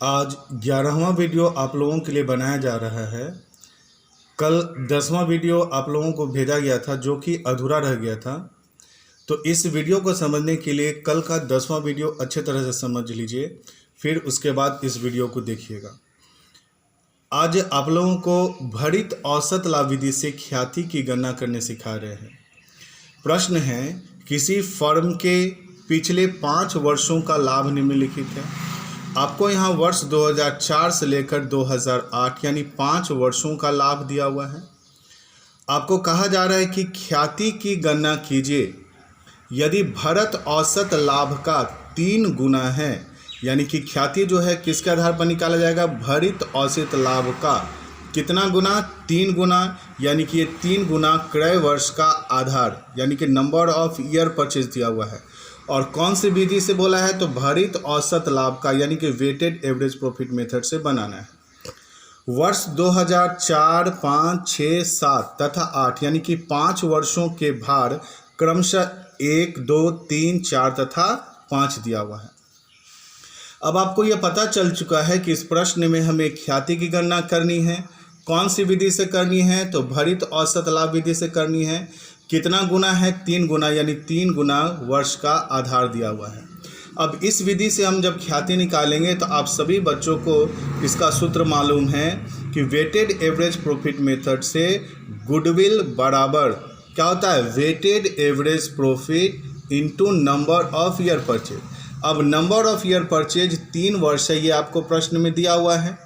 आज 11वां वीडियो आप लोगों के लिए बनाया जा रहा है। कल 10वां वीडियो आप लोगों को भेजा गया था जो कि अधूरा रह गया था। तो इस वीडियो को समझने के लिए कल का 10वां वीडियो अच्छे तरह से समझ लीजिए, फिर उसके बाद इस वीडियो को देखिएगा। आज आप लोगों को भारित औसत लाभ विधि से ख्याति की गणना करने सिखा रहे हैं। प्रश्न है, किसी फर्म के पिछले 5 वर्षों का लाभ निम्नलिखित है। आपको यहाँ वर्ष 2004 से लेकर 2008 यानी 5 वर्षों का लाभ दिया हुआ है। आपको कहा जा रहा है कि ख्याति की गणना कीजिए यदि भारित औसत लाभ का 3 गुना है, यानी कि ख्याति जो है किसके आधार पर निकाला जाएगा, भारित औसत लाभ का कितना गुना, 3 गुना, यानी कि ये 3 गुना क्रय वर्ष का आधार यानी कि नंबर ऑफ ईयर परचेज दिया हुआ है। और कौन सी विधि से बोला है, तो भारित औसत लाभ का यानी कि वेटेड एवरेज प्रॉफिट मेथड से बनाना है। वर्ष 2004, 5, 6, 7 तथा 8 यानी कि 5 वर्षों के भार क्रमशः 1, 2, 3, 4 तथा 5 दिया हुआ है। अब आपको यह पता चल चुका है कि इस प्रश्न में हमें ख्याति की गणना करनी है। कौन सी विधि से करनी है, तो भारित औसत लाभ विधि से करनी है। कितना गुना है, 3 गुना, यानी 3 गुना वर्ष का आधार दिया हुआ है। अब इस विधि से हम जब ख्याति निकालेंगे तो आप सभी बच्चों को इसका सूत्र मालूम है कि वेटेड एवरेज प्रॉफिट मेथड से गुडविल बराबर क्या होता है, weighted average profit into number of year purchase. अब नंबर ऑफ ईयर परचेज 3 वर्ष है, ये आपको प्रश्न में दिया हुआ है,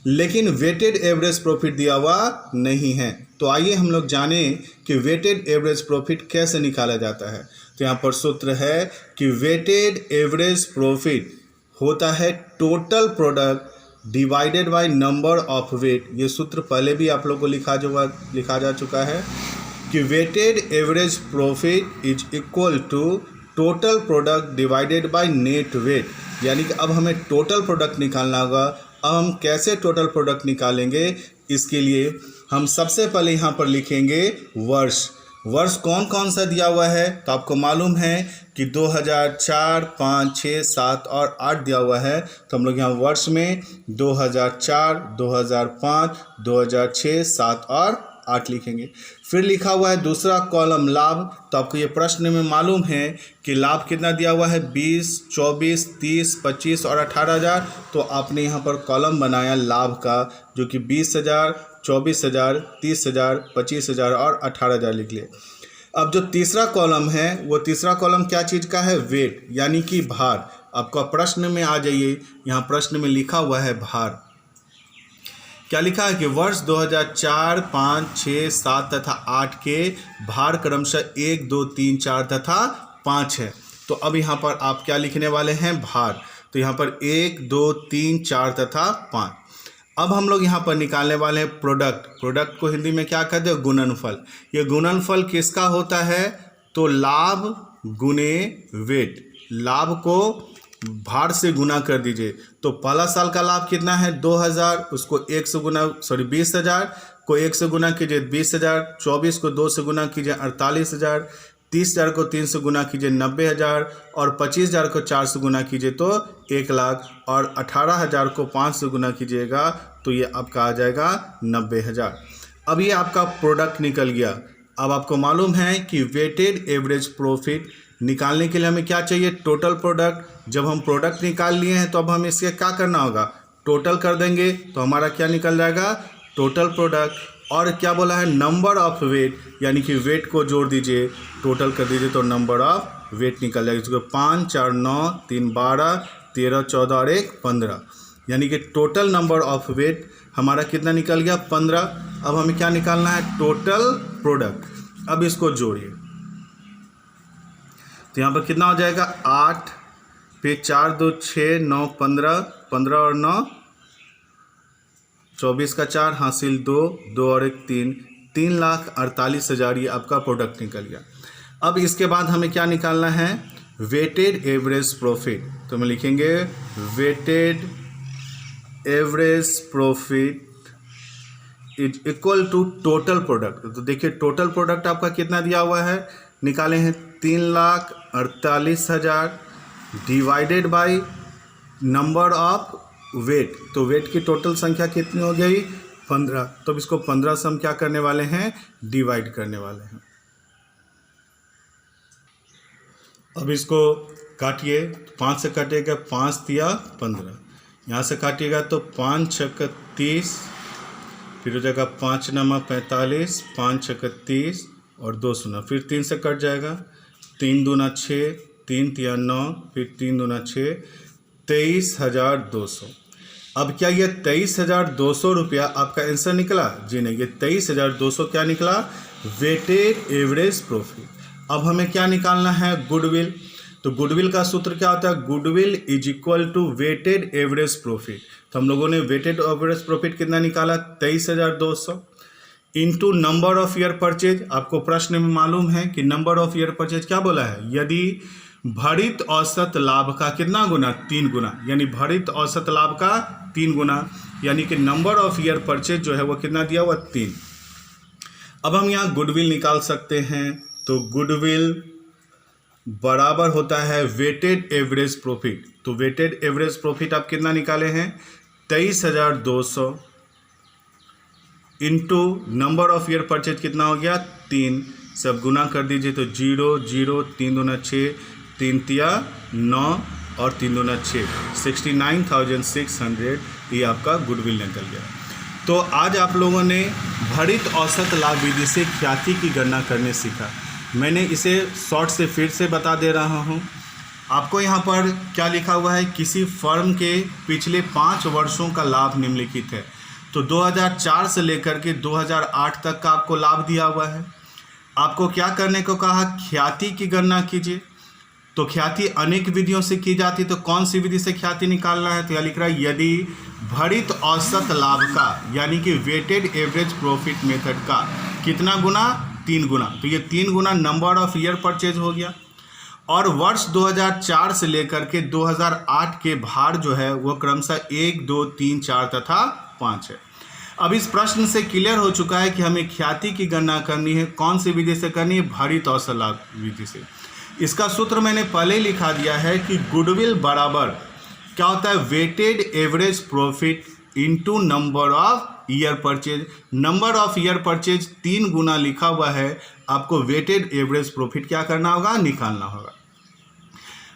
लेकिन वेटेड एवरेज प्रॉफिट दिया हुआ नहीं है। तो आइए हम लोग जानें कि वेटेड एवरेज प्रॉफिट कैसे निकाला जाता है। तो यहाँ पर सूत्र है कि वेटेड एवरेज प्रॉफिट होता है total product divided by number of weight. ये सूत्र पहले भी आप लोग को लिखा जा चुका है कि weighted average profit is equal to total product divided by net weight. यानी कि अब हमें टोटल प्रोडक्ट निकालना होगा। अब हम कैसे टोटल प्रोडक्ट निकालेंगे, इसके लिए हम सबसे पहले यहाँ पर लिखेंगे वर्ष। वर्ष कौन कौन सा दिया हुआ है, तो आपको मालूम है कि 2004, 5, 6, 7 और 8 दिया हुआ है। तो हम लोग यहाँ वर्ष में 2004, 2005, 2006, 7 और 8 लिखेंगे। फिर लिखा हुआ है दूसरा कॉलम लाभ। तो आपको ये प्रश्न में मालूम है कि लाभ कितना दिया हुआ है, 20, 24, 30, 25 और 18,000। तो आपने यहाँ पर कॉलम बनाया लाभ का, जो कि 20,000, 24,000, 30,000, 25,000 और 18,000 लिख लिए। अब जो तीसरा कॉलम है, वो तीसरा कॉलम क्या चीज़ का है, वेट यानी कि भार। आपका प्रश्न में आ जाइए, यहाँ प्रश्न में लिखा हुआ है भार। क्या लिखा है कि वर्ष 2004, 5, 6, 7 तथा 8 के भार क्रमशः 1, 2, 3, 4 तथा 5 है। तो अब यहाँ पर आप क्या लिखने वाले हैं, भार। तो यहाँ पर 1, 2, 3, 4 तथा 5। अब हम लोग यहाँ पर निकालने वाले हैं प्रोडक्ट। प्रोडक्ट को हिंदी में क्या कहते हैं, गुणनफल। ये गुणनफल किसका होता है, तो लाभ गुने वेट। लाभ को भार से गुना कर दीजिए। तो पहला साल का लाभ कितना है, 2000, उसको 20,000 को 1 से गुना कीजिए 20,000, 24 को 2 से गुना कीजिए 48,000, 30,000 को 3 से गुना कीजिए 90,000 और 25,000 को 4 से गुना कीजिए तो 1 लाख और 18,000 को 5 से गुना कीजिएगा तो ये आपका आ जाएगा 90,000। अब ये आपका प्रोडक्ट निकल गया। अब आपको मालूम है कि वेटेड एवरेज प्रॉफिट निकालने के लिए हमें क्या चाहिए, टोटल प्रोडक्ट। जब हम प्रोडक्ट निकाल लिए हैं तो अब हमें इसके क्या करना होगा, टोटल कर देंगे तो हमारा क्या निकल जाएगा, टोटल प्रोडक्ट। और क्या बोला है, नंबर ऑफ वेट, यानी कि वेट को जोड़ दीजिए, टोटल कर दीजिए तो नंबर ऑफ वेट निकल जाएगा। इसको 5, 4, 9, 3, 12, 13, 14 और 1, 15, यानी कि टोटल नंबर ऑफ वेट हमारा कितना निकल गया, 15। अब हमें क्या निकालना है, टोटल प्रोडक्ट। अब इसको जोड़िए तो यहाँ पर कितना हो जाएगा, 8 पे 4, 2, 6, 9, 15, 15 और 9, 24 का 4 हासिल 2, 2 और 1, 3, 3,48,000 ये आपका प्रोडक्ट निकल गया। अब इसके बाद हमें क्या निकालना है, वेटेड एवरेज प्रॉफिट। तो हम लिखेंगे weighted average profit is equal to total product. तो देखिए टोटल प्रोडक्ट आपका कितना दिया हुआ है, निकाले हैं 3,48,000 divided by number of weight, तो वेट की टोटल संख्या कितनी हो गई 15। तो अब इसको 15 से हम क्या करने वाले हैं, डिवाइड करने वाले हैं। अब इसको काटिए, 5 से काटिएगा 5 तिया 15, यहाँ से काटिएगा तो 5 छक्का 30, फिर हो जाएगा 5 नमा 45, 5 छक्का 30 और 2 शून्य, फिर 3 से कट जाएगा, 3 दूना 6, 3 तिया 9, फिर 3 दूना 6, 23,200। अब क्या ये 23,200 रुपया आपका आंसर निकला? जी नहीं, ये 23,200 क्या निकला? Weighted average profit. अब हमें क्या निकालना है? गुडविल। तो गुडविल का सूत्र क्या होता है? Goodwill is equal to weighted average profit. तो हम लोगों ने वेटेड एवरेज प्रॉफिट कितना निकाला? 23,200 into number of year purchase. आपको प्रश्न में मालूम है कि नंबर ऑफ ईयर परचेज क्या बोला है? यदि भारित औसत लाभ का कितना गुना? 3 गुना, यानी भारित औसत लाभ का 3 गुना, यानी कि नंबर ऑफ ईयर परचेज जो है वो कितना दिया हुआ? 3। अब हम यहाँ गुडविल निकाल सकते हैं। तो गुडविल बराबर होता है वेटेड एवरेज प्रॉफिट। तो वेटेड एवरेज प्रॉफिट आप कितना निकाले हैं? 23,200 into number of year purchase कितना हो गया? 3। सब गुना कर दीजिए तो 0 0, 3 दूना 6, 3 तिया 9 और 3 दूना 6, 69,600 ये आपका गुडविल निकल गया। तो आज आप लोगों ने भारित औसत लाभ विधि से ख्याति की गणना करने सीखा। मैंने इसे शॉर्ट से फिर से बता दे रहा हूँ। आपको यहाँ पर क्या लिखा हुआ है? किसी फर्म के पिछले 5 वर्षों का लाभ निम्नलिखित है। तो 2004 से लेकर के 2008 तक का आपको लाभ दिया हुआ है। आपको क्या करने को कहा? ख्याति की गणना कीजिए। तो ख्याति अनेक विधियों से की जाती, तो कौन सी विधि से ख्याति निकालना है? तो यह लिख रहा है यदि भारित औसत लाभ का, यानी कि वेटेड एवरेज प्रॉफिट मेथड का कितना गुना? 3 गुना। तो ये 3 गुना नंबर ऑफ ईयर परचेज हो गया। और वर्ष 2004 से लेकर के 2008 के भार जो है वो क्रमशः 1, 2, 3, 4 तथा 5 है। अब इस प्रश्न से क्लियर हो चुका है कि हमें ख्याति की गणना करनी है। कौन सी विधि से करनी है? भारित औसत लाभ विधि से। इसका सूत्र मैंने पहले ही लिखा दिया है कि गुडविल बराबर क्या होता है? Weighted average profit into number of year purchase. Number of year purchase 3 गुना लिखा हुआ है, आपको वेटेड एवरेज प्रॉफिट क्या करना होगा? निकालना होगा।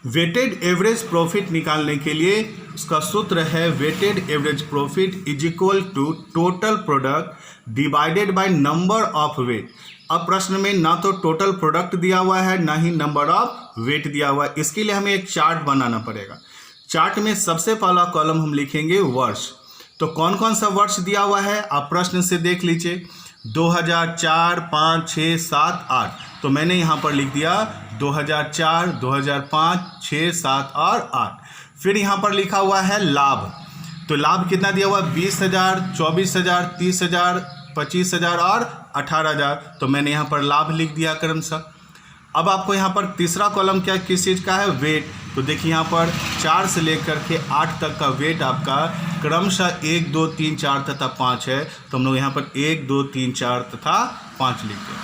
वेटेड एवरेज प्रॉफिट निकालने के लिए उसका सूत्र है weighted average profit is equal to total product divided by number of weight. अब प्रश्न में ना तो टोटल प्रोडक्ट दिया हुआ है, ना ही नंबर ऑफ वेट दिया हुआ है। इसके लिए हमें एक चार्ट बनाना पड़ेगा। चार्ट में सबसे पहला कॉलम हम लिखेंगे वर्ष। तो कौन कौन सा वर्ष दिया हुआ है आप प्रश्न से देख लीजिए। 2004, 5, 6, 7, 8। तो मैंने यहाँ पर लिख दिया 2004, 2005, 6, 7 और 8। फिर यहाँ पर लिखा हुआ है लाभ। तो लाभ कितना दिया हुआ? 20,000, 24,000, 30,000, 25,000 और 18,000। तो मैंने यहाँ पर लाभ लिख दिया क्रमशः। अब आपको यहाँ पर तीसरा कॉलम क्या किस चीज़ का है? वेट। तो देखिए यहाँ पर 4 से लेकर के 8 तक का वेट आपका क्रमशः 1, 2, 3, 4 तथा 5 है। तो हम लोग यहाँ पर 1, 2, 3, 4 तथा 5 लिखते हैं।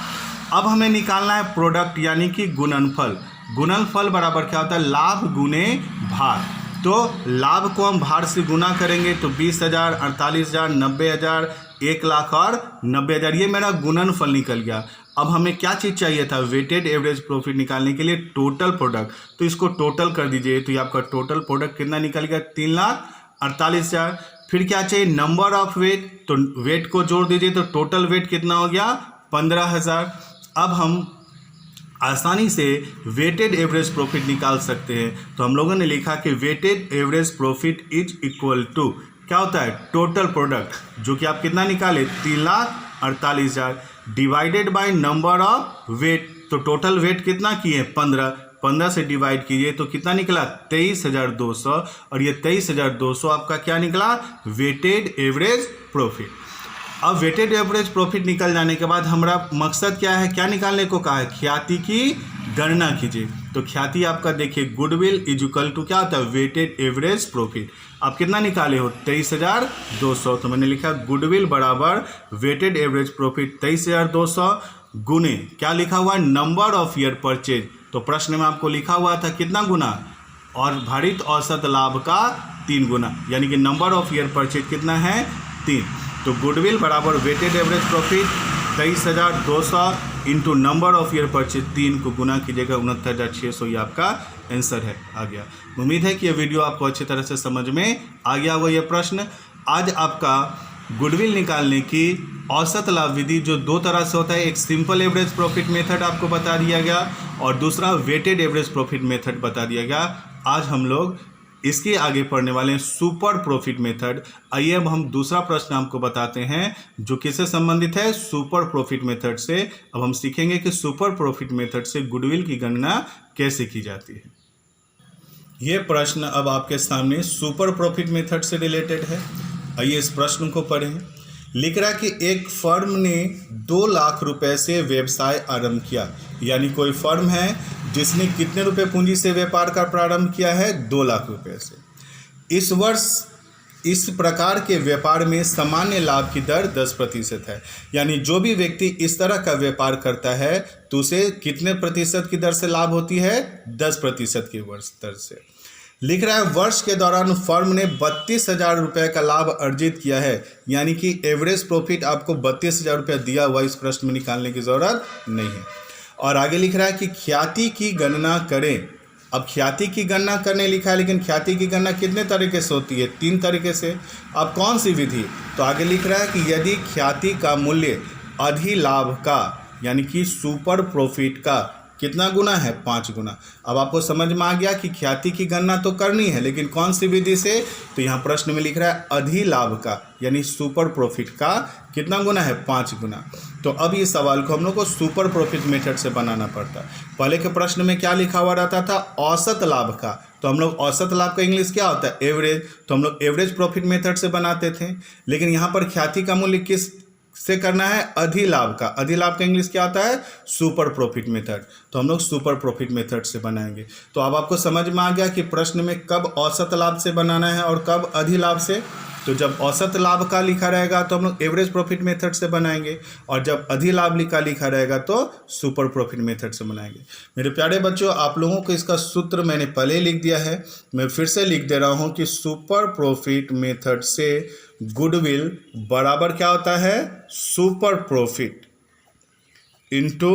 अब हमें निकालना है प्रोडक्ट, यानी कि गुणनफल। गुणनफल बराबर क्या होता है? लाभ गुने भार। तो लाभ को हम भार से गुना करेंगे तो 20,000, 48,000, 90,000, 1,00,000 और 90,000। ये मेरा गुणनफल निकल गया। अब हमें क्या चीज़ चाहिए था? वेटेड एवरेज प्रॉफिट निकालने के लिए टोटल प्रोडक्ट। तो इसको टोटल कर दीजिए। तो ये आपका टोटल प्रोडक्ट कितना निकल गया? 3,48,000। फिर क्या चाहिए? Number of weight. तो वेट को जोड़ दीजिए तो टोटल वेट कितना हो गया? 15,000। अब हम आसानी से वेटेड एवरेज प्रॉफिट निकाल सकते हैं। तो हम लोगों ने लिखा कि weighted average profit is equal to क्या होता है? टोटल प्रोडक्ट, जो कि आप कितना निकाले? 3,48,000 divided by number of weight. तो टोटल वेट कितना किए? 15 से डिवाइड कीजिए तो कितना निकला? 23,200। और ये 23,200 आपका क्या निकला? Weighted average profit. अब वेटेड एवरेज प्रॉफिट निकल जाने के बाद हमारा मकसद क्या है? क्या निकालने को कहा है? ख्याति की गणना कीजिए। तो ख्याति आपका देखिए गुडविल इज इक्वल टू क्या होता है? Weighted average profit. आप कितना निकाले हो? 23,200। तो मैंने लिखा गुडविल बराबर वेटेड एवरेज प्रॉफिट 23,200 गुने क्या लिखा हुआ? Number of year purchase. तो प्रश्न में आपको लिखा हुआ था कितना गुना? और भारित औसत लाभ का 3 गुना, यानी कि नंबर ऑफ ईयर परचेज कितना है 3। तो गुडविल बराबर weighted average profit 23,200 into number of year purchase 3 को गुना कीजिएगा 69,600, ये आपका आंसर है, आ गया। उम्मीद है कि ये वीडियो आपको अच्छी तरह से समझ में आ गया होगा। ये प्रश्न आज आपका गुडविल निकालने की औसत लाभ विधि जो 2 तरह से होता है, एक सिंपल एवरेज प्रॉफिट मेथड आपको बता दिया गया और दूसरा वेटेड एवरेज प्रॉफिट मेथड बता दिया गया। आज हम लोग इसके आगे पढ़ने वाले हैं सुपर प्रॉफिट मेथड। आइए अब हम दूसरा प्रश्न आपको बताते हैं जो किससे संबंधित है, सुपर प्रॉफिट मेथड से। अब हम सीखेंगे कि सुपर प्रॉफिट मेथड से गुडविल की गणना कैसे की जाती है। ये प्रश्न अब आपके सामने सुपर प्रॉफिट मेथड से रिलेटेड है। आइए इस प्रश्न को पढ़ें। लिख रहा है कि एक फर्म ने 2 लाख रुपए से व्यवसाय आरंभ किया, यानी कोई फर्म है जिसने कितने रुपए पूंजी से व्यापार का प्रारंभ किया है, 2 लाख रुपए से। इस वर्ष इस प्रकार के व्यापार में सामान्य लाभ की दर 10% है, यानी जो भी व्यक्ति इस तरह का व्यापार करता है तो उसे कितने प्रतिशत की दर से लाभ होती है, 10% की वर्ष दर से। लिख रहा है वर्ष के दौरान फर्म ने 32,000 रुपये का लाभ अर्जित किया है, यानी कि एवरेज प्रॉफिट आपको 32,000 रुपये दिया हुआ इस प्रश्न में निकालने की ज़रूरत नहीं है। और आगे लिख रहा है कि ख्याति की गणना करें। अब ख्याति की गणना करने लिखा है, लेकिन ख्याति की गणना कितने तरीके से होती है, 3 तरीके से। अब कौन सी विधि, तो आगे लिख रहा है कि यदि ख्याति का मूल्य अधिलाभ का यानी कि सुपर प्रॉफिट का कितना गुना है, 5 गुना। अब आपको समझ में आ गया कि ख्याति की गणना तो करनी है, लेकिन कौन सी विधि से, तो यहाँ प्रश्न में लिख रहा है अधिलाभ का यानी सुपर प्रॉफिट का कितना गुना है, 5 गुना। तो अब इस सवाल को हम लोग को सुपर प्रॉफिट मेथड से बनाना पड़ता है। पहले के प्रश्न में क्या लिखा हुआ रहता था, औसत लाभ का, तो हम लोग औसत लाभ का इंग्लिश क्या होता है, एवरेज, तो हम लोग एवरेज प्रॉफिट मेथड से बनाते थे। लेकिन यहाँ पर ख्याति का मूल्य किस से करना है, अधिलाभ का। अधिलाभ का इंग्लिश क्या होता है, सुपर प्रॉफिट मेथड, तो हम लोग सुपर प्रॉफिट मेथड से बनाएंगे। तो अब आपको समझ में आ गया कि प्रश्न में कब औसत लाभ से बनाना है और कब अधिलाभ से। तो जब औसत लाभ का लिखा रहेगा तो हम लोग एवरेज प्रॉफिट मेथड से बनाएंगे, और जब अधिलाभ लिखा रहेगा तो सुपर प्रॉफिट मेथड से बनाएंगे। मेरे प्यारे बच्चों, आप लोगों को इसका सूत्र मैंने पहले ही लिख दिया है, मैं फिर से लिख दे रहा हूँ कि सुपर प्रॉफिट मेथड से गुडविल बराबर क्या होता है, super profit into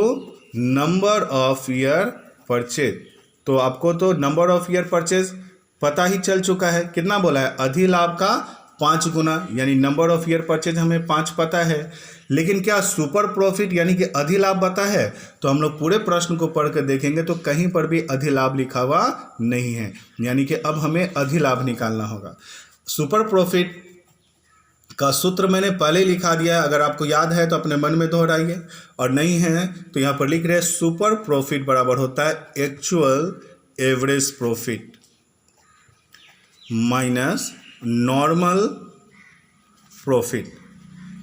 number of year purchase. तो आपको तो नंबर ऑफ ईयर परचेज पता ही चल चुका है, कितना बोला है, अधिलाभ का 5 गुना, यानी नंबर ऑफ ईयर परचेज हमें 5 पता है। लेकिन क्या सुपर प्रॉफिट यानी कि अधिलाभ पता है, तो हम लोग पूरे प्रश्न को पढ़ कर देखेंगे तो कहीं पर भी अधिलाभ लिखा हुआ नहीं है, यानी कि अब हमें अधिलाभ निकालना होगा। सुपर प्रॉफिट का सूत्र मैंने पहले लिखा दिया है, अगर आपको याद है तो अपने मन में दोहराइए, और नहीं है तो यहाँ पर लिख रहे हैं सुपर प्रॉफिट बराबर होता है actual average profit minus normal profit.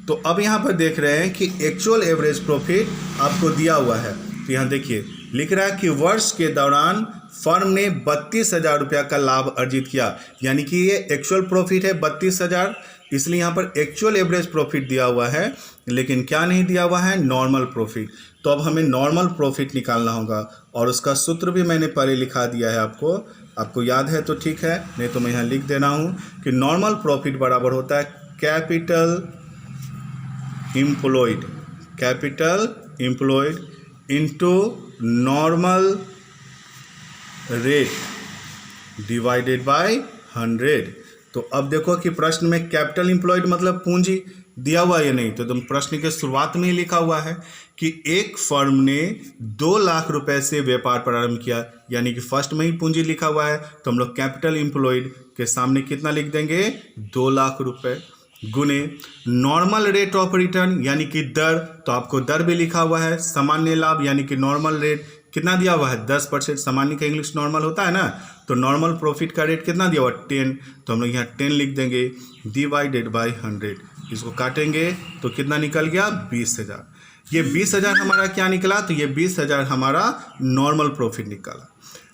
तो अब यहाँ पर देख रहे हैं कि एक्चुअल एवरेज प्रॉफिट आपको दिया हुआ है, तो यहाँ देखिए लिख रहा है कि वर्ष के दौरान फर्म ने 32,000 रुपया का लाभ अर्जित किया, यानी कि ये एक्चुअल प्रॉफिट है 32,000, इसलिए यहाँ पर एक्चुअल एवरेज प्रॉफिट दिया हुआ है, लेकिन क्या नहीं दिया हुआ है, नॉर्मल प्रॉफिट। तो अब हमें नॉर्मल प्रॉफिट निकालना होगा, और उसका सूत्र भी मैंने पहले लिखा दिया है, आपको याद है तो ठीक है, नहीं तो मैं यहाँ लिख दे रहा हूँ कि नॉर्मल प्रॉफिट बराबर होता है capital employed into normal rate divided by 100। तो अब देखो कि प्रश्न में कैपिटल एम्प्लॉयड मतलब पूंजी दिया हुआ है या नहीं, तो तुम प्रश्न के शुरुआत में ही लिखा हुआ है कि एक फर्म ने 2 लाख रुपए से व्यापार प्रारंभ किया, यानी कि फर्स्ट में ही पूंजी लिखा हुआ है, तो हम लोग कैपिटल एम्प्लॉयड के सामने कितना लिख देंगे, 2 लाख रुपए, गुने नॉर्मल रेट ऑफ रिटर्न यानी कि दर, तो आपको दर भी लिखा हुआ है, सामान्य लाभ यानी कि नॉर्मल रेट कितना दिया हुआ है, 10%, सामान्य का इंग्लिश नॉर्मल होता है ना, तो नॉर्मल प्रॉफिट का रेट कितना दिया हुआ, 10, तो हम लोग यहाँ 10 लिख देंगे, डिवाइडेड बाय 100, इसको काटेंगे तो कितना निकल गया, 20,000। ये 20,000 हमारा क्या निकला, तो ये 20,000 हमारा नॉर्मल प्रॉफिट निकला।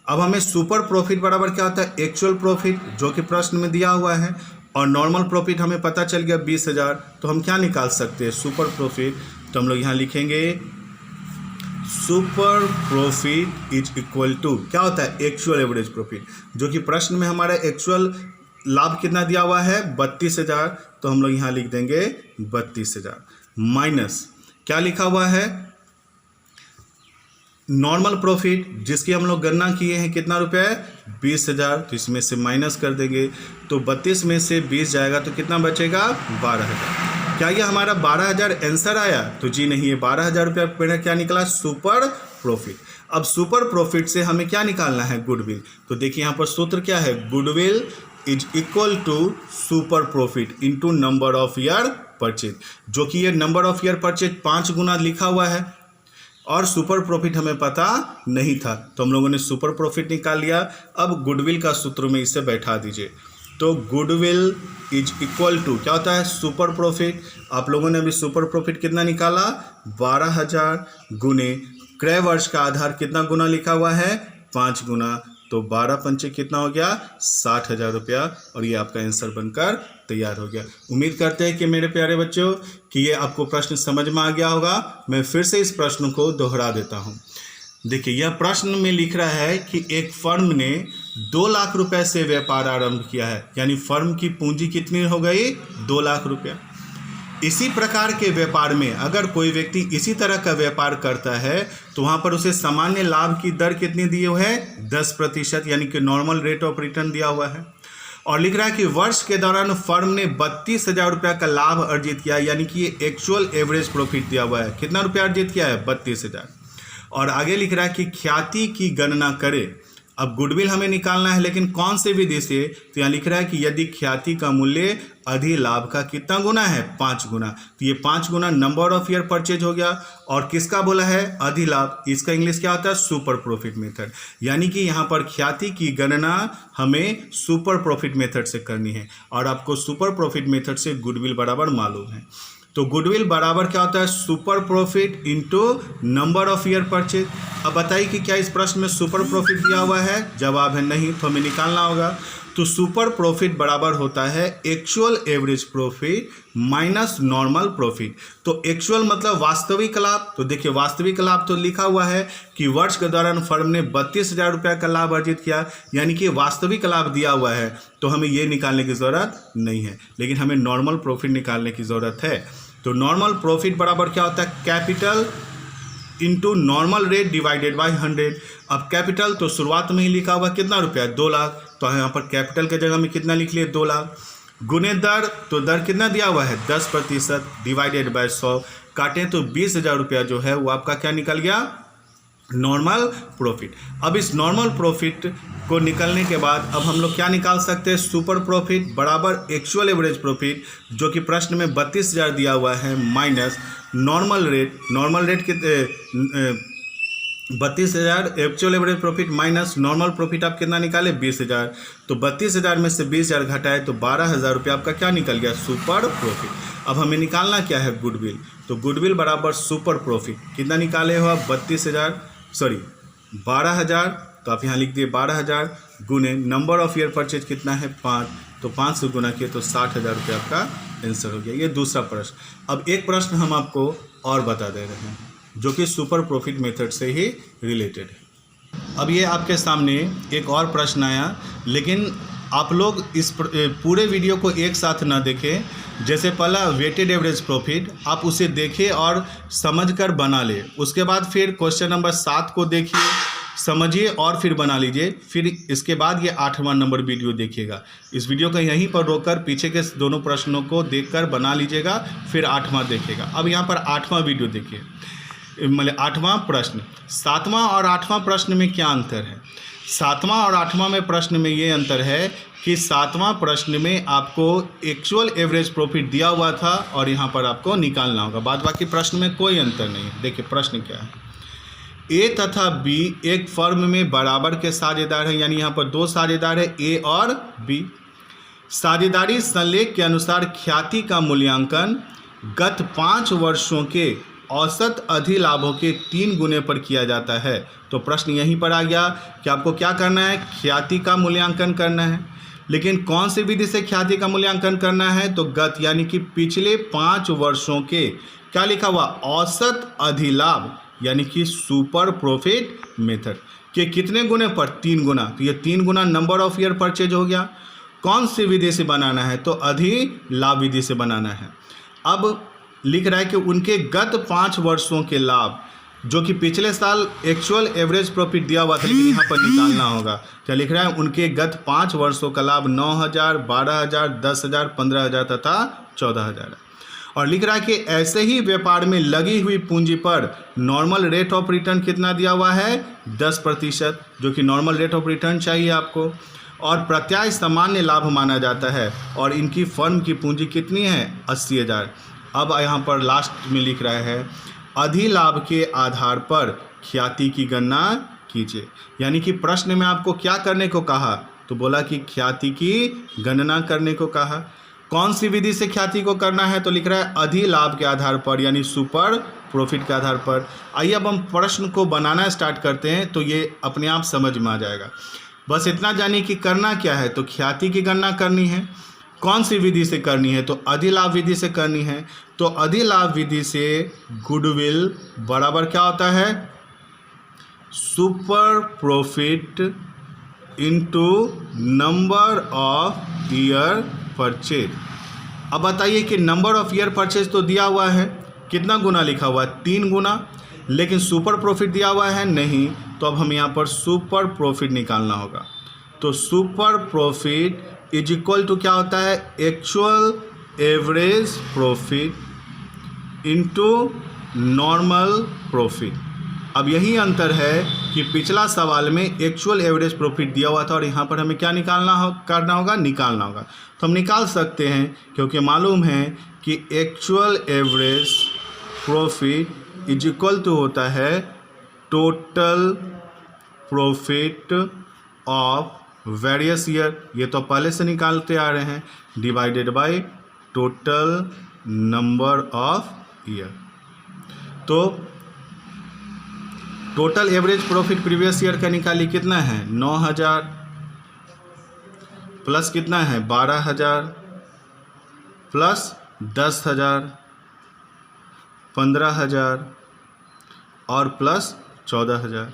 अब हमें सुपर प्रॉफिट बराबर क्या होता है, एक्चुअल प्रॉफिट, जो कि प्रश्न में दिया हुआ है, और नॉर्मल प्रॉफिट हमें पता चल गया 20,000, तो हम क्या निकाल सकते हैं, सुपर प्रॉफिट। तो हम लोग यहाँ लिखेंगे super profit is equal to क्या होता है, एक्चुअल एवरेज प्रॉफिट, जो कि प्रश्न में हमारा एक्चुअल लाभ कितना दिया हुआ है 32,000, तो हम लोग यहाँ लिख देंगे 32,000 माइनस क्या लिखा हुआ है नॉर्मल प्रॉफिट, जिसकी हम लोग गणना किए हैं कितना रुपया है 20,000, तो इसमें से माइनस कर देंगे तो 32 में से 20 जाएगा तो कितना बचेगा 12,000। क्या ये हमारा 12,000 आंसर आया, तो जी नहीं, ये 12,000 रुपया मेरा क्या निकला सुपर प्रॉफिट। अब सुपर प्रॉफिट से हमें क्या निकालना है गुडविल, तो देखिए यहाँ पर सूत्र क्या है, goodwill is equal to super profit into number of year purchase, जो कि ये नंबर ऑफ ईयर परचेज 5 गुना लिखा हुआ है और सुपर प्रॉफिट हमें पता नहीं था, तो हम लोगों ने सुपर प्रॉफिट निकाल लिया। अब गुडविल का सूत्र में इसे बैठा दीजिए, तो गुडविल इज इक्वल टू क्या होता है सुपर प्रॉफिट। आप लोगों ने अभी सुपर प्रॉफिट कितना निकाला 12,000 गुने क्रय वर्ष का आधार कितना गुना लिखा हुआ है 5 गुना, तो 12 पंचे कितना हो गया 60,000 रुपया, और ये आपका आंसर बनकर तैयार हो गया। उम्मीद करते हैं कि मेरे प्यारे बच्चों कि ये आपको प्रश्न समझ में आ गया होगा। मैं फिर से इस प्रश्न को दोहरा देता हूँ। देखिए यह प्रश्न में लिख रहा है कि एक फर्म ने 2 लाख रुपए से व्यापार आरंभ किया है, यानी फर्म की पूंजी कितनी हो गई 2 लाख रुपया। इसी प्रकार के व्यापार में अगर कोई व्यक्ति इसी तरह का व्यापार करता है तो वहाँ पर उसे सामान्य लाभ की दर कितनी दी हुई है 10%, यानी कि नॉर्मल रेट ऑफ रिटर्न दिया हुआ है। और लिख रहा है कि वर्ष के दौरान फर्म ने 32,000 रुपया का लाभ अर्जित किया, यानी कि ये एक्चुअल एवरेज प्रॉफिट दिया हुआ है। कितना रुपया अर्जित किया है 32,000। और आगे लिख रहा है कि ख्याति की गणना करें। अब गुडविल हमें निकालना है, लेकिन कौन से विधि से, तो यहाँ लिख रहा है कि यदि ख्याति का मूल्य अधिलाभ का कितना गुना है 5 गुना, तो ये 5 गुना नंबर ऑफ ईयर परचेज हो गया। और किसका बोला है अधिलाभ, इसका इंग्लिश क्या होता है सुपर प्रॉफिट मेथड, यानी कि यहाँ पर ख्याति की गणना हमें सुपर प्रॉफिट मेथड से करनी है, और आपको सुपर प्रॉफिट मेथड से गुडविल बराबर मालूम है। तो गुडविल बराबर क्या होता है super profit into number of year purchase. अब बताइए कि क्या इस प्रश्न में सुपर प्रॉफिट दिया हुआ है, जवाब है नहीं, तो हमें निकालना होगा। तो सुपर प्रॉफिट बराबर होता है actual average profit minus normal profit. तो एक्चुअल मतलब वास्तविक लाभ, तो देखिए वास्तविक लाभ तो लिखा हुआ है कि वर्ष के दौरान फर्म ने 32,000 रुपया का लाभ अर्जित किया, यानी कि वास्तविक लाभ दिया हुआ है, तो हमें ये निकालने की ज़रूरत नहीं है, लेकिन हमें नॉर्मल प्रॉफिट निकालने की ज़रूरत है। तो नॉर्मल प्रॉफिट बराबर क्या होता है capital into normal rate divided by 100। अब कैपिटल तो शुरुआत में ही लिखा हुआ कितना रुपया 2 लाख, तो यहाँ पर कैपिटल के जगह में कितना लिख लिए 2 लाख, गुने दर, तो दर कितना दिया हुआ है 10% डिवाइडेड बाय 100, काटें तो 20,000 रुपया जो है वो आपका क्या निकल गया नॉर्मल प्रॉफिट। अब इस नॉर्मल प्रॉफिट को निकलने के बाद अब हम लोग क्या निकाल सकते हैं सुपर प्रॉफिट बराबर एक्चुअल एवरेज प्रॉफिट, जो कि प्रश्न में 32,000 दिया हुआ है, minus normal rate, normal rate कितने 32,000 actual average profit minus normal profit आप कितना निकाले 20,000, तो 32,000 में से 20,000 घटाए तो 12,000 रुपया आपका क्या निकल गया सुपर प्रॉफिट। अब हमें निकालना क्या है गुडविल, तो गुडविल बराबर सुपर प्रॉफिट कितना निकाले हो आप 12,000, तो आप यहाँ लिख दिए 12,000 गुने नंबर ऑफ ईयर परचेज कितना है 5, तो 5 से गुना किए तो 60,000 रुपये आपका आंसर हो गया। ये दूसरा प्रश्न। अब एक प्रश्न हम आपको और बता दे रहे हैं जो कि सुपर प्रॉफिट मेथड से ही रिलेटेड है। अब ये आपके सामने एक और प्रश्न आया, लेकिन आप लोग इस पूरे वीडियो को एक साथ ना देखें। जैसे पहला वेटेड एवरेज प्रॉफिट आप उसे देखें और समझकर बना ले, उसके बाद फिर क्वेश्चन नंबर 7 को देखिए, समझिए और फिर बना लीजिए, फिर इसके बाद ये 8वां नंबर वीडियो देखिएगा। इस वीडियो को यहीं पर रोककर पीछे के दोनों प्रश्नों को देखकर बना लीजिएगा, फिर 8वां देखिएगा। अब यहाँ पर 8वां वीडियो देखिए, मतलब 8वां प्रश्न। 7वां और 8वां प्रश्न में क्या अंतर है? 7वां और 8वां में प्रश्न में ये अंतर है कि 7वां प्रश्न में आपको एक्चुअल एवरेज प्रॉफिट दिया हुआ था और यहाँ पर आपको निकालना होगा, बाद बाकी प्रश्न में कोई अंतर नहीं है। देखिए प्रश्न क्या है, ए तथा बी एक फर्म में बराबर के साझेदार हैं, यानी यहाँ पर 2 साझेदार है ए और बी। साझेदारी संलेख के अनुसार ख्याति का मूल्यांकन गत 5 वर्षों के औसत अधिलाभों के 3 गुने पर किया जाता है। तो प्रश्न यहीं पर आ गया कि आपको क्या करना है, ख्याति का मूल्यांकन करना है, लेकिन कौन सी विधि से ख्याति का मूल्यांकन करना है, तो गत यानी कि पिछले 5 वर्षों के क्या लिखा हुआ औसत अधिलाभ यानी कि सुपर प्रॉफिट मेथड के कितने गुने पर 3 गुना, तो ये 3 गुना नंबर ऑफ ईयर परचेज हो गया। कौन सी विधि से बनाना है, तो अधिलाभ विधि से बनाना है। अब लिख रहा है कि उनके गत 5 वर्षों के लाभ, जो कि पिछले साल एक्चुअल एवरेज प्रॉफिट दिया हुआ था लेकिन यहाँ पर निकालना होगा। क्या लिख रहा है, उनके गत 5 वर्षों का लाभ 9,000, 12,000, 10,000, 15,000 तथा 14,000 है। और लिख रहा है कि ऐसे ही व्यापार में लगी हुई पूंजी पर नॉर्मल रेट ऑफ रिटर्न कितना दिया हुआ है, 10%, जो कि नॉर्मल रेट ऑफ रिटर्न चाहिए आपको। और प्रत्याय सामान्य लाभ माना जाता है और इनकी फर्म की पूंजी कितनी है, 80,000। अब यहाँ पर लास्ट में लिख रहा है अधिलाभ के आधार पर ख्याति की गणना कीजिए। यानी कि प्रश्न में आपको क्या करने को कहा, तो बोला कि ख्याति की गणना करने को कहा। कौन सी विधि से ख्याति को करना है, तो लिख रहा है अधिलाभ के आधार पर, यानी सुपर प्रॉफिट के आधार पर। आइए अब हम प्रश्न को बनाना स्टार्ट करते हैं, तो ये अपने आप समझ में आ जाएगा। बस इतना जानिए कि करना क्या है, तो ख्याति की गणना करनी है। कौन सी विधि से करनी है, तो अधिलाभ विधि से करनी है। तो अधिलाभ विधि से गुडविल बराबर क्या होता है, super profit into number of year purchase. अब बताइए कि नंबर ऑफ ईयर परचेज तो दिया हुआ है, कितना गुना लिखा हुआ है, 3 गुना, लेकिन सुपर प्रॉफिट दिया हुआ है नहीं। तो अब हम यहाँ पर सुपर प्रॉफिट निकालना होगा। तो super profit is equal to क्या होता है, actual average profit into normal profit. अब यही अंतर है कि पिछला सवाल में एक्चुअल एवरेज प्रॉफिट दिया हुआ था और यहाँ पर हमें क्या निकालना होगा। तो हम निकाल सकते हैं क्योंकि मालूम है कि actual average profit is equal to होता है total profit of various year, ये तो पहले से निकालते आ रहे हैं, divided by total number of year. तो total average profit previous year का निकाली, कितना है 9,000 प्लस कितना है 12,000 प्लस 10,000, 15,000 और प्लस 14,000,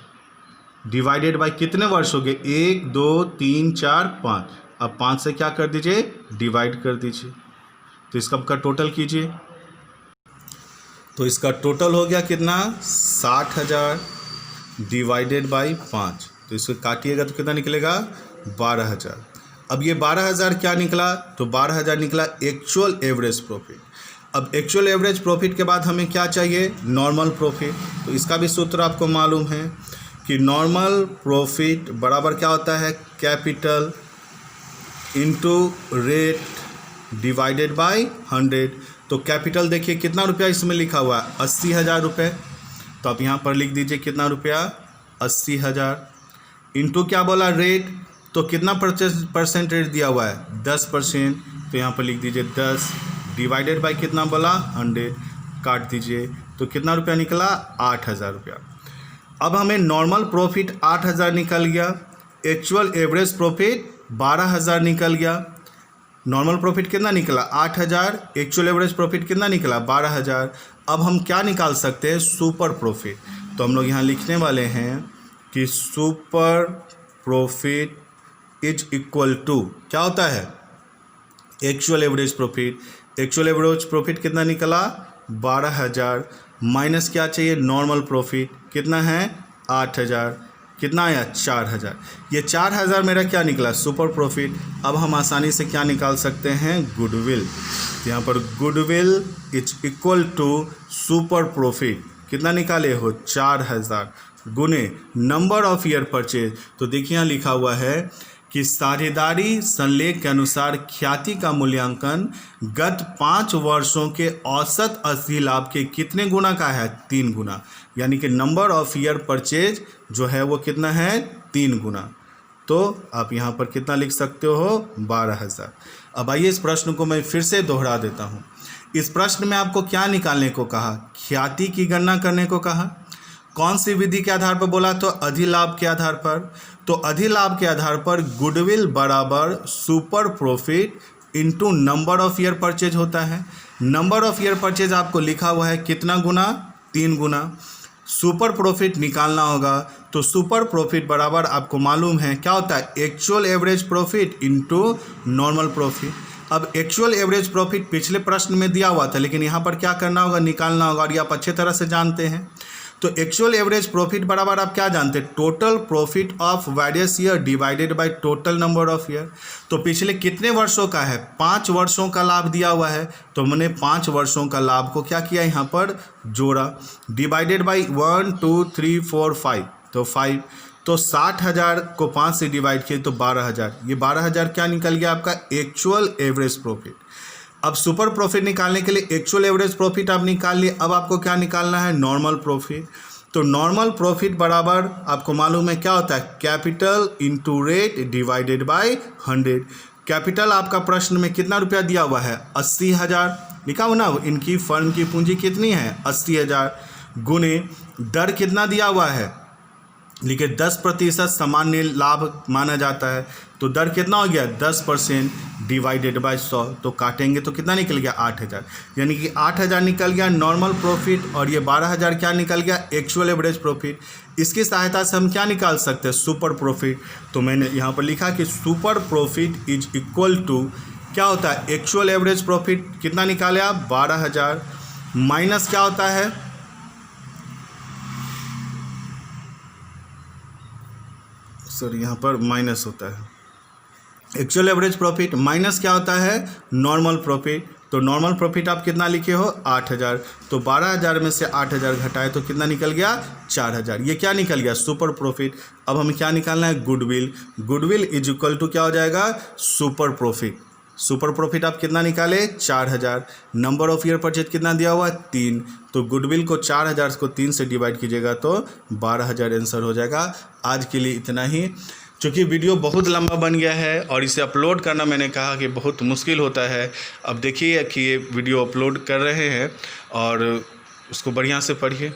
डिवाइडेड बाय कितने वर्ष हो गए, 1, 2, 3, 4, 5। अब 5 से क्या कर दीजिए, डिवाइड कर दीजिए। तो इसका आपका टोटल कीजिए, तो इसका टोटल हो गया कितना, 60,000 डिवाइडेड बाई 5। तो इसको काटिएगा तो कितना निकलेगा, 12,000। अब ये 12,000 क्या निकला, तो 12,000 निकला एक्चुअल एवरेज प्रॉफिट। अब एक्चुअल एवरेज प्रॉफिट के बाद हमें क्या चाहिए, नॉर्मल प्रॉफिट। तो इसका भी सूत्र आपको मालूम है कि नॉर्मल प्रॉफिट बराबर क्या होता है, capital into rate divided by 100। तो कैपिटल देखिए कितना रुपया इसमें लिखा हुआ है, 80,000 रुपये। तो आप यहाँ पर लिख दीजिए कितना रुपया, 80,000 इंटू क्या बोला, रेट। तो कितना परसेंट रेट दिया हुआ है, 10%। तो यहाँ पर लिख दीजिए 10 डिवाइडेड बाय कितना बोला, 100, काट दीजिए। तो कितना रुपया निकला, 8,000 रुपया। अब हमें नॉर्मल प्रॉफिट 8,000 निकल गया, एक्चुअल एवरेज प्रॉफिट 12,000 निकल गया। नॉर्मल प्रॉफिट कितना निकला, 8,000, एक्चुअल एवरेज प्रॉफिट कितना निकला, 12,000। अब हम क्या निकाल सकते हैं, सुपर प्रॉफिट। तो हम लोग यहाँ लिखने वाले हैं कि super profit is equal to क्या होता है, actual average profit. Actual average profit कितना निकला, 12,000 माइनस क्या चाहिए, नॉर्मल प्रॉफिट कितना है, 8,000, कितना आया, 4,000। ये 4,000 मेरा क्या निकला, सुपर प्रॉफिट। अब हम आसानी से क्या निकाल सकते हैं, गुडविल। तो यहाँ पर goodwill is equal to super profit कितना निकाले हो, 4,000 गुने नंबर ऑफ ईयर परचेज। तो देखिए यहाँ लिखा हुआ है कि साझेदारी संलेख के अनुसार ख्याति का मूल्यांकन गत 5 वर्षों के औसत अधिलाभ के कितने गुना का है, 3 गुना। यानी कि नंबर ऑफ ईयर परचेज जो है वो कितना है, 3 गुना। तो आप यहाँ पर कितना लिख सकते हो, 12,000। अब आइए इस प्रश्न को मैं फिर से दोहरा देता हूँ। इस प्रश्न में आपको क्या निकालने को कहा, ख्याति की गणना करने को कहा। कौन सी विधि के आधार पर बोला, तो अधिलाभ के आधार पर। तो अधिलाभ के आधार पर गुडविल बराबर super profit into number of year purchase होता है। नंबर ऑफ ईयर परचेज आपको लिखा हुआ है कितना गुना, 3 गुना। सुपर प्रॉफिट निकालना होगा। तो सुपर प्रॉफिट बराबर आपको मालूम है क्या होता है, actual average profit into normal profit. अब एक्चुअल एवरेज प्रॉफिट पिछले प्रश्न में दिया हुआ था, लेकिन यहाँ पर क्या करना होगा, निकालना होगा, और ये आप अच्छे तरह से जानते हैं। तो एक्चुअल एवरेज प्रॉफिट बराबर आप क्या जानते हैं, total profit of various year divided by total number of year. तो पिछले कितने वर्षों का है, 5 वर्षों का लाभ दिया हुआ है, तो मैंने 5 वर्षों का लाभ को क्या किया, यहाँ पर जोड़ा, डिवाइडेड बाई 1 2 3 4 5, तो 5। तो 60,000 को 5 से डिवाइड किए तो 12,000, ये 12,000 क्या निकल गया आपका एक्चुअल एवरेज प्रॉफिट। अब सुपर प्रॉफिट निकालने के लिए एक्चुअल एवरेज प्रॉफिट आप निकाल लिए, अब आपको क्या निकालना है, नॉर्मल प्रॉफिट। तो नॉर्मल प्रॉफिट बराबर आपको मालूम है क्या होता है, capital into rate divided by 100। Capital आपका प्रश्न में कितना रुपया दिया हुआ है, 80,000 लिखा हुआ ना, इनकी फर्म की पूंजी कितनी है, 80,000, गुने दर कितना दिया हुआ है, लिखे 10% सामान्य लाभ माना जाता है, तो दर कितना हो गया 10% डिवाइडेड बाय 100, तो काटेंगे तो कितना निकल गया 8,000, यानी कि 8,000 निकल गया नॉर्मल प्रॉफिट, और ये 12,000 क्या निकल गया एक्चुअल एवरेज प्रॉफिट। इसकी सहायता से हम क्या निकाल सकते हैं, सुपर प्रॉफिट। तो मैंने यहाँ पर लिखा कि super profit is equal to क्या होता है, एक्चुअल एवरेज प्रॉफिट कितना निकाले आप 12,000 माइनस क्या होता है, सॉरी यहाँ पर माइनस होता है, एक्चुअल एवरेज प्रॉफिट माइनस क्या होता है, नॉर्मल प्रॉफिट। तो नॉर्मल प्रॉफिट आप कितना लिखे हो 8,000, तो 12,000 में से 8,000 घटाए तो कितना निकल गया 4,000, ये क्या निकल गया सुपर प्रॉफिट। अब हमें क्या निकालना है, goodwill. Goodwill is equal to क्या हो जाएगा, सुपर प्रॉफिट। सुपर प्रॉफिट आप कितना निकाले 4,000, नंबर ऑफ ईयर परचेज कितना दिया हुआ 3, तो गुडविल को 4,000 को 3 से डिवाइड कीजिएगा तो 12,000 आंसर हो जाएगा। आज के लिए इतना ही, चूँकि वीडियो बहुत लंबा बन गया है और इसे अपलोड करना मैंने कहा कि बहुत मुश्किल होता है। अब देखिए कि ये वीडियो अपलोड कर रहे हैं और उसको बढ़िया से पढ़िए।